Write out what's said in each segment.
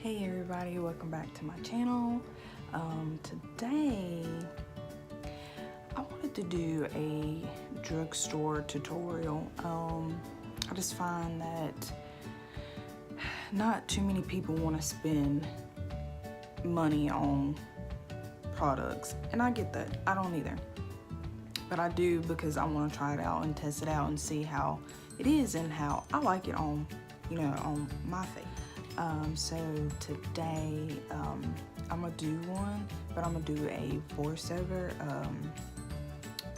Hey everybody, welcome back to my channel. Today I wanted to do a drugstore tutorial. I just find that not too many people want to spend money on products, and I get that. I don't either, but I do because I want to try it out and test it out and see how it is and how I like it on, on my face. So today I'm gonna do one, but I'm gonna do a voiceover.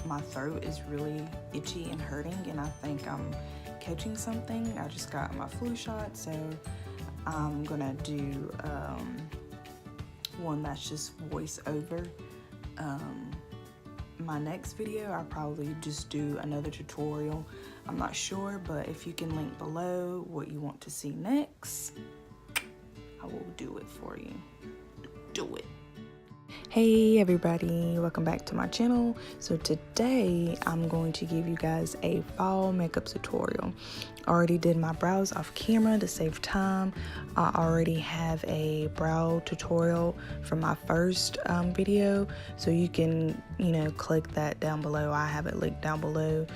My throat is really itchy and hurting, and I think I'm catching something. I just got my flu shot, so I'm gonna do one that's just voiceover. My next video, I'll probably just do another tutorial. I'm not sure, but if you can link below what you want to see next, I will do it for you. Do it. Hey everybody, welcome back to my channel. So today I'm going to give you guys a fall makeup tutorial. I already did my brows off camera to save time. I already have a brow tutorial from my first video, so you can click that down below. I have it linked down below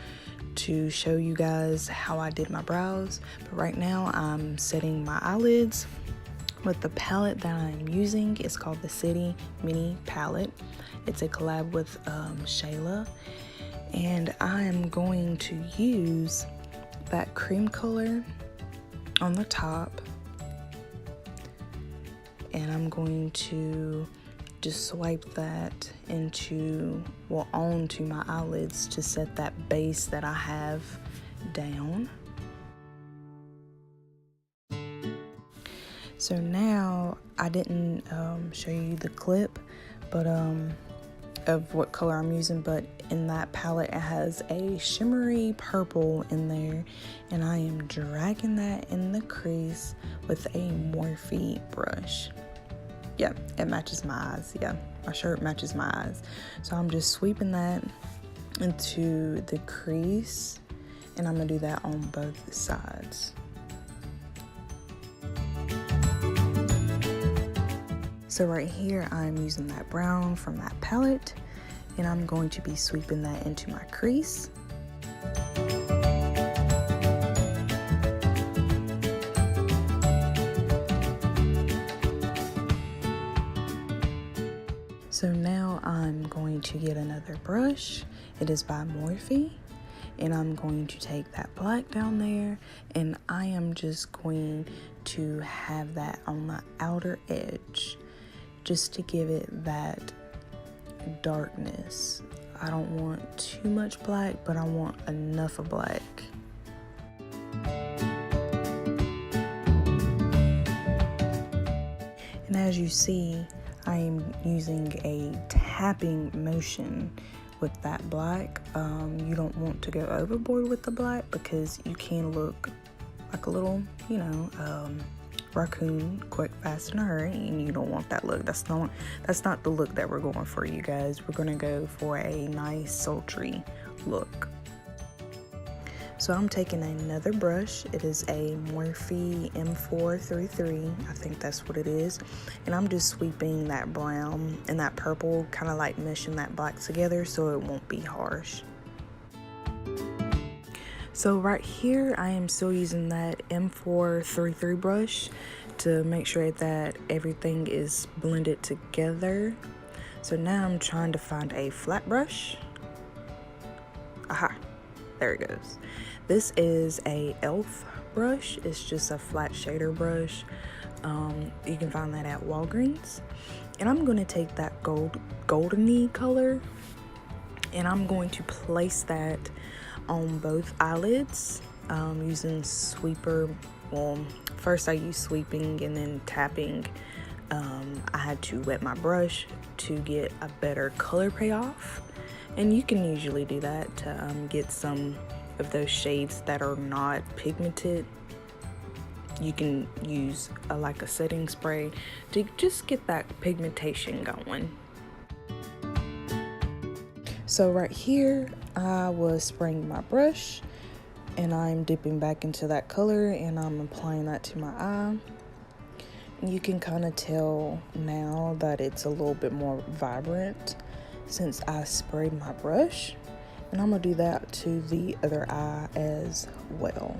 to show you guys how I did my brows. But right now I'm setting my eyelids with the palette that I'm using. It's called the City Mini Palette. It's a collab with Shayla, and I am going to use that cream color on the top, and I'm going to just swipe that onto my eyelids to set that base that I have down. So now I didn't show you the clip, but of what color I'm using, but in that palette it has a shimmery purple in there, and I am dragging that in the crease with a Morphe brush. Yeah, it matches my eyes. Yeah, my shirt matches my eyes. So I'm just sweeping that into the crease, and I'm gonna do that on both sides. So right here, I'm using that brown from that palette, and I'm going to be sweeping that into my crease. So now I'm going to get another brush. It is by Morphe, and I'm going to take that black down there, and I am just going to have that on the outer edge, just to give it that darkness. I don't want too much black, but I want enough of black. And as you see, I am using a tapping motion with that black. You don't want to go overboard with the black, because you can look like a little, raccoon, quick, fast, in a hurry, and you don't want that look. That's not the look that we're going for, you guys. We're gonna go for a nice sultry look. So I'm taking another brush. It is a Morphe M433, I think that's what it is, and I'm just sweeping that brown and that purple, kind of like meshing that black together so it won't be harsh. So right here, I am still using that M433 brush to make sure that everything is blended together. So now I'm trying to find a flat brush. Aha, there it goes. This is a e.l.f. brush. It's just a flat shader brush. You can find that at Walgreens. And I'm going to take that goldeny color, and I'm going to place that on both eyelids using sweeper. Well, first I used sweeping and then tapping. I had to wet my brush to get a better color payoff, and you can usually do that to get some of those shades that are not pigmented. You can use like a setting spray to just get that pigmentation going. So right here, I was spraying my brush, and I'm dipping back into that color, and I'm applying that to my eye. You can kind of tell now that it's a little bit more vibrant since I sprayed my brush. And I'm going to do that to the other eye as well.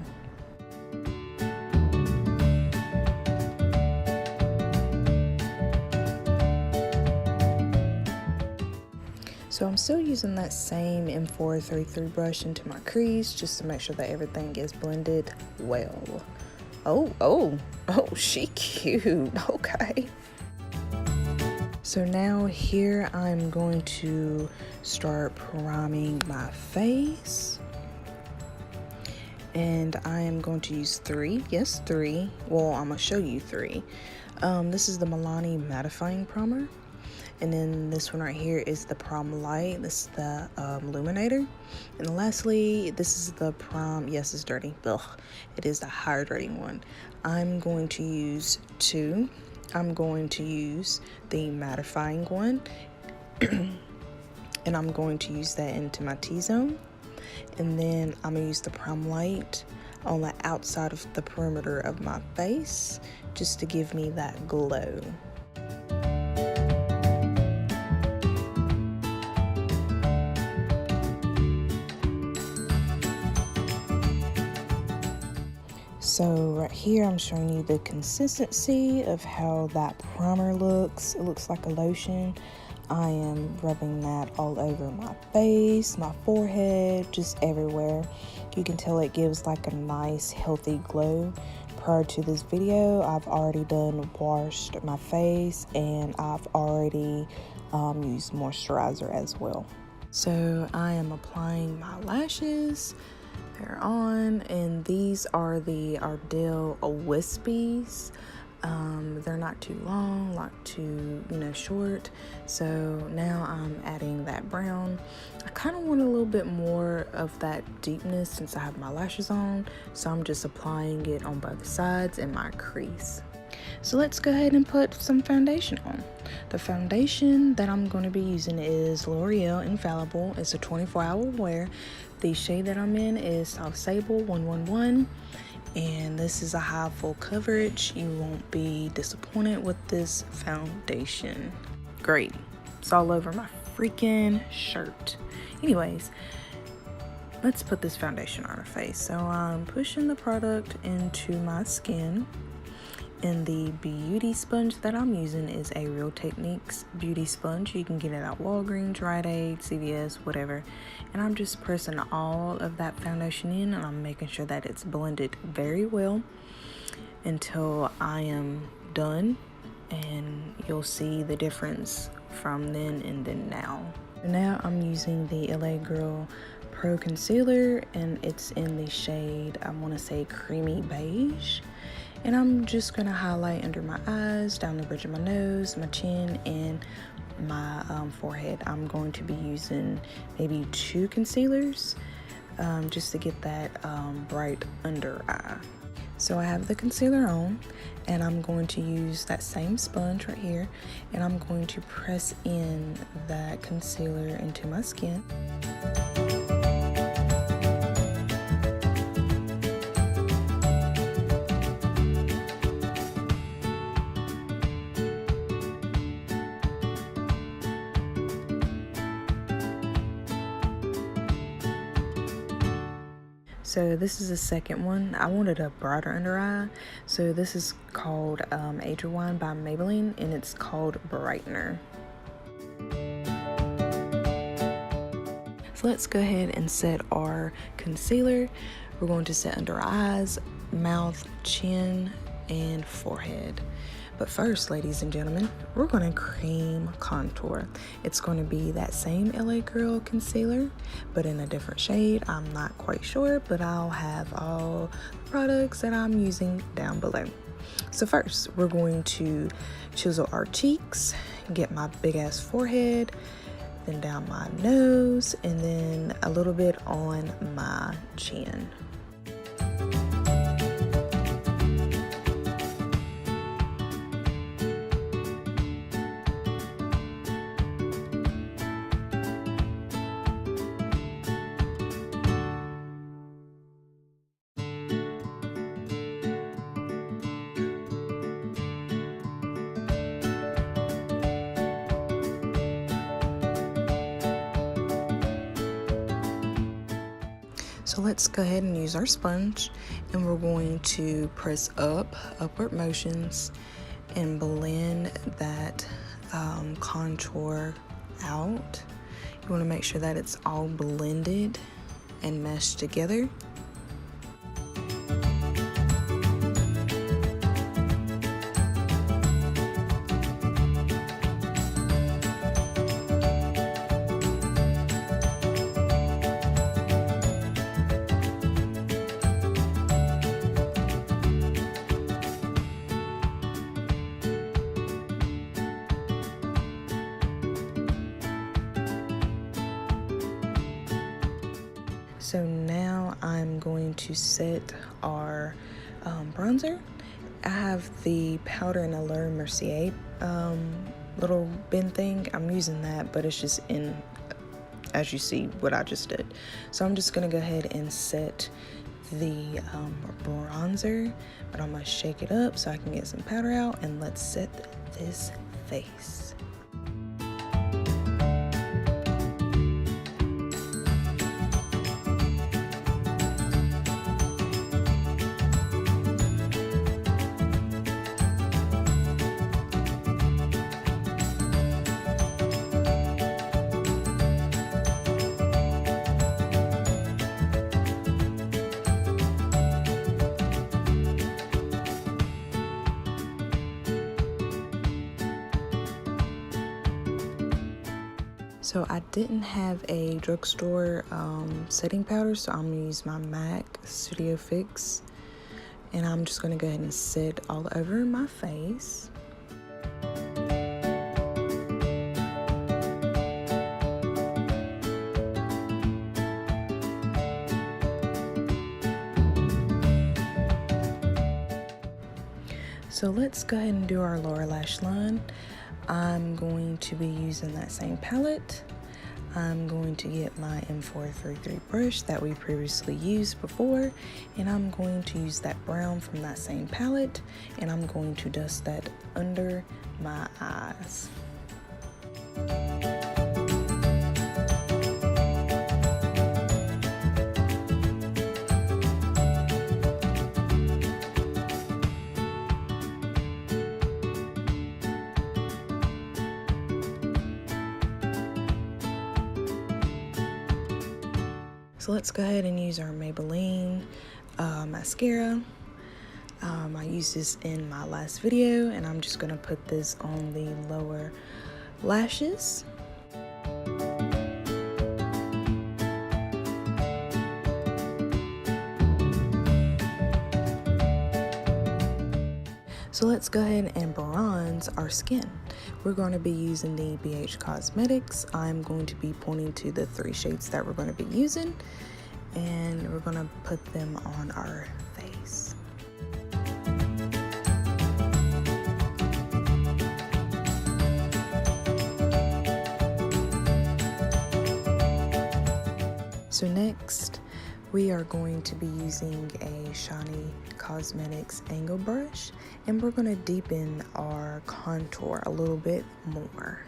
So I'm still using that same M433 brush into my crease just to make sure that everything is blended well. Oh, she cute. Okay. So now here I'm going to start priming my face. And I am going to use three. Yes, three. Well, I'm going to show you three. This is the Milani Mattifying Primer. And then this one right here is the Prom Light. This is the Illuminator. And lastly, this is the Prom, yes, it's dirty. Ugh. It is the hydrating one. I'm going to use two. I'm going to use the mattifying one. And I'm going to use that into my T-zone. And then I'm going to use the Prom Light on the outside of the perimeter of my face just to give me that glow. So right here I'm showing you the consistency of how that primer looks. It looks like a lotion. I am rubbing that all over my face, my forehead, just everywhere. You can tell it gives like a nice healthy glow. Prior to this video, I've already washed my face and I've already used moisturizer as well. So I am applying my lashes. They're on, and these are the Ardell Wispies. They're not too long, not too, short. So now I'm adding that brown. I kind of want a little bit more of that deepness since I have my lashes on. So I'm just applying it on both sides in my crease. So let's go ahead and put some foundation on. The foundation that I'm going to be using is Loreal Infallible. It's a 24-hour wear. The shade that I'm in is Sable 111. And this is a high full coverage. You won't be disappointed with this foundation. Great. It's all over my freaking shirt. Anyways, let's put this foundation on our face. So I'm pushing the product into my skin. And the beauty sponge that I'm using is a Real Techniques beauty sponge. You can get it at Walgreens, Rite Aid, CVS, whatever. And I'm just pressing all of that foundation in, and I'm making sure that it's blended very well until I am done. And you'll see the difference from then and then now. Now I'm using the LA Girl Pro Concealer, and it's in the shade, I want to say creamy beige. And I'm just going to highlight under my eyes, down the bridge of my nose, my chin, and my forehead. I'm going to be using maybe 2 concealers just to get that bright under eye. So I have the concealer on, and I'm going to use that same sponge right here, and I'm going to press in that concealer into my skin. So this is the second one. I wanted a brighter under eye. So this is called Age Rewind by Maybelline, and it's called Brightener. So let's go ahead and set our concealer. We're going to set under eyes, mouth, chin, and forehead. But first, ladies and gentlemen, we're going to cream contour. It's going to be that same LA Girl concealer, but in a different shade. I'm not quite sure, but I'll have all the products that I'm using down below. So first, we're going to chisel our cheeks, get my big ass forehead, then down my nose, and then a little bit on my chin. So let's go ahead and use our sponge, and we're going to press upward motions, and blend that contour out. You want to make sure that it's all blended and meshed together. So now I'm going to set our bronzer. I have the powder in Allure Mercier little bin thing. I'm using that, but it's just in, as you see, what I just did. So I'm just gonna go ahead and set the bronzer, but I'm gonna shake it up so I can get some powder out, and let's set this face. So I didn't have a drugstore setting powder, so I'm gonna use my MAC Studio Fix, and I'm just gonna go ahead and set all over my face. So let's go ahead and do our lower lash line. I'm going to be using that same palette. I'm going to get my M433 brush that we previously used before, and I'm going to use that brown from that same palette, and I'm going to dust that under my eyes. So let's go ahead and use our Maybelline mascara. I used this in my last video, and I'm just gonna put this on the lower lashes. So let's go ahead and bronze our skin. We're going to be using the B.H Cosmetics. I'm going to be pointing to the 3 shades that we're going to be using, and we're going to put them on our face. So next, we are going to be using a Shiny Cosmetics angle brush, and we're going to deepen our contour a little bit more.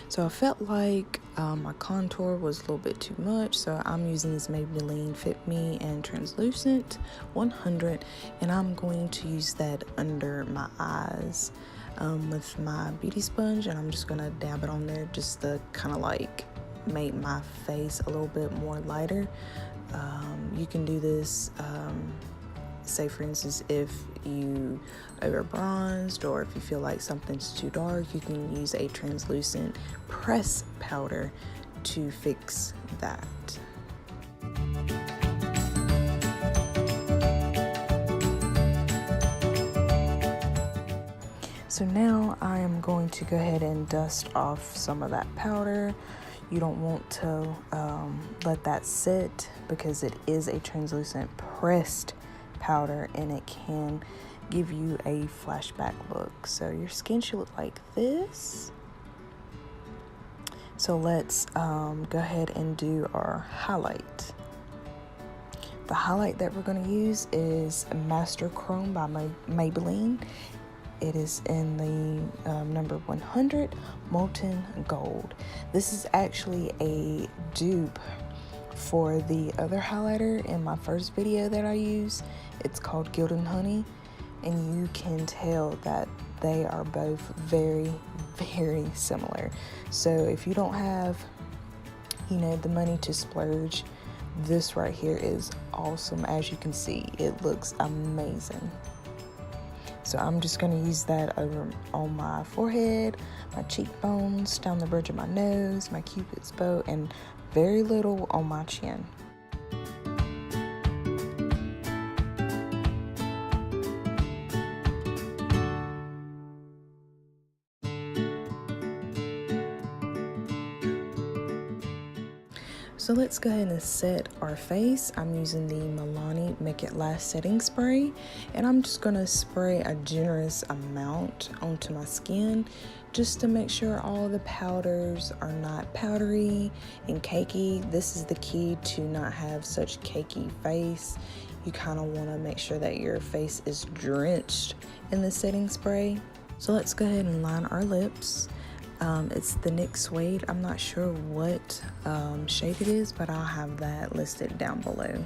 So I felt like my contour was a little bit too much, so I'm using this Maybelline Fit Me and Translucent 100, and I'm going to use that under my eyes with my beauty sponge, and I'm just gonna dab it on there just to kind of like make my face a little bit more lighter. You can do this, say for instance, if you over bronzed, or if you feel like something's too dark, you can use a translucent press powder to fix that. So now I am going to go ahead and dust off some of that powder. You don't want to let that sit, because it is a translucent pressed powder and it can give you a flashback look. So your skin should look like this. So let's go ahead and do our highlight. The highlight that we're going to use is Master Chrome by Maybelline. It is in the number 100 Molten Gold. This is actually a dupe for the other highlighter in my first video that I use. It's called Gilded Honey, and you can tell that they are both very, very similar. So if you don't have, the money to splurge, this right here is awesome. As you can see, it looks amazing. So I'm just going to use that over on my forehead, my cheekbones, down the bridge of my nose, my cupid's bow, and very little on my chin. So let's go ahead and set our face. I'm using the Milani Make It Last setting spray, and I'm just going to spray a generous amount onto my skin just to make sure all the powders are not powdery and cakey. This is the key to not have such cakey face. You kind of want to make sure that your face is drenched in the setting spray. So let's go ahead and line our lips. It's the NYX Suede. I'm not sure what shade it is, but I'll have that listed down below.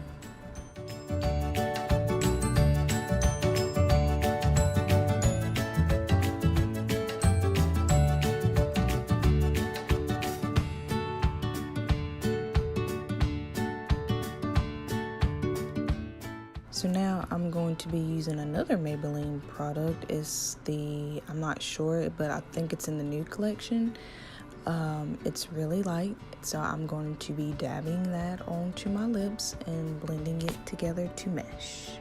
So now I'm going to be using another Maybelline product. It's I'm not sure, but I think it's in the new collection. It's really light, so I'm going to be dabbing that onto my lips and blending it together to mesh.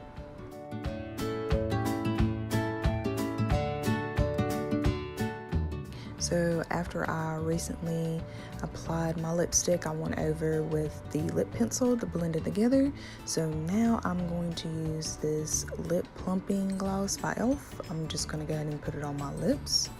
So after I recently applied my lipstick, I went over with the lip pencil to blend it together. So now I'm going to use this lip plumping gloss by e.l.f. I'm just going to go ahead and put it on my lips.